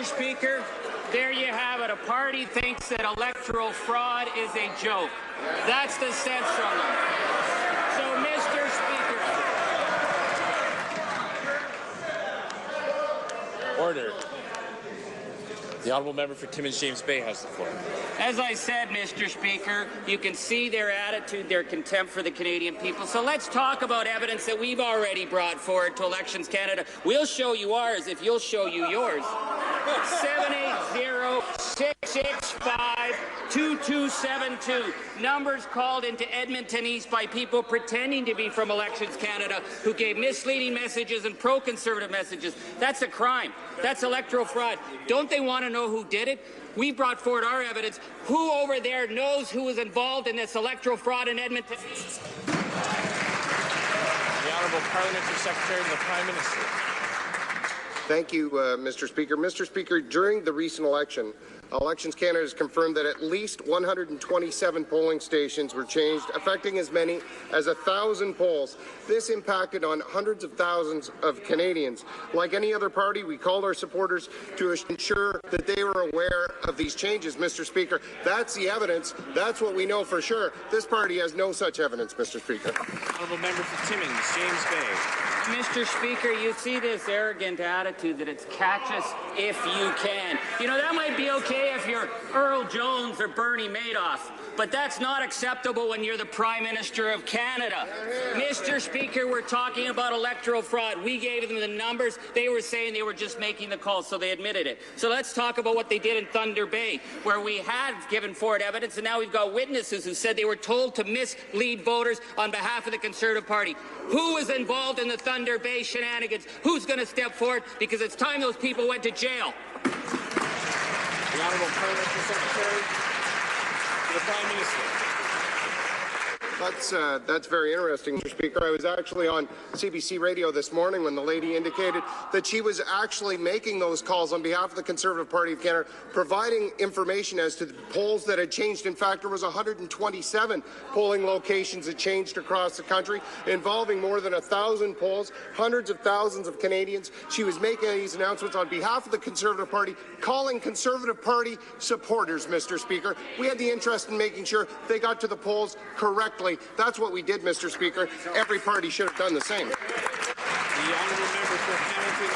Speaker, there you have it. A party thinks that electoral fraud is a joke. That's the sense from them. So, Mr. Speaker. Order. The honourable member for Timmins-James Bay has the floor. As I said, Mr. Speaker, you can see their attitude, their contempt for the Canadian people. So let's talk about evidence that we've already brought forward to Elections Canada. We'll show you ours if you'll show you yours. 780-665-2272. Numbers called into Edmonton East by people pretending to be from Elections Canada who gave misleading messages and pro-conservative messages. That's a crime. That's electoral fraud. Don't they want to know who did it? We brought forward our evidence. Who over there knows who was involved in this electoral fraud in Edmonton? The Honourable Parliamentary Secretary to the Prime Minister. Thank you, Mr. Speaker. Mr. Speaker, during the recent election, Elections Canada has confirmed that at least 127 polling stations were changed, affecting as many as 1,000 polls. This impacted on hundreds of thousands of Canadians. Like any other party, we called our supporters to ensure that they were aware of these changes, Mr. Speaker. That's the evidence. That's what we know for sure. This party has no such evidence, Mr. Speaker. Honourable member for Timmins-James Bay. Mr. Speaker, you see this arrogant attitude that it's catch us if you can. You know, that might be okay if you're Earl Jones or Bernie Madoff, but that's not acceptable when you're the Prime Minister of Canada. Mr. Speaker, we're talking about electoral fraud. We gave them the numbers. They were saying they were just making the calls, so they admitted it. So let's talk about what they did in Thunder Bay, where we had given forward evidence, and now we've got witnesses who said they were told to mislead voters on behalf of the Conservative Party. Who was involved in the Thunder Bay shenanigans? Who's going to step forward? Because it's time those people went to jail. The Honourable Parliamentary Secretary to the Prime Minister. That's very interesting, Mr. Speaker. I was actually on CBC Radio this morning when the lady indicated that she was actually making those calls on behalf of the Conservative Party of Canada, providing information as to the polls that had changed. In fact, there was 127 polling locations that changed across the country, involving more than 1,000 polls, hundreds of thousands of Canadians. She was making these announcements on behalf of the Conservative Party, calling Conservative Party supporters, Mr. Speaker. We had the interest in making sure they got to the polls correctly. That's what we did, Mr. Speaker. Every party should have done the same. The honourable member for Hamilton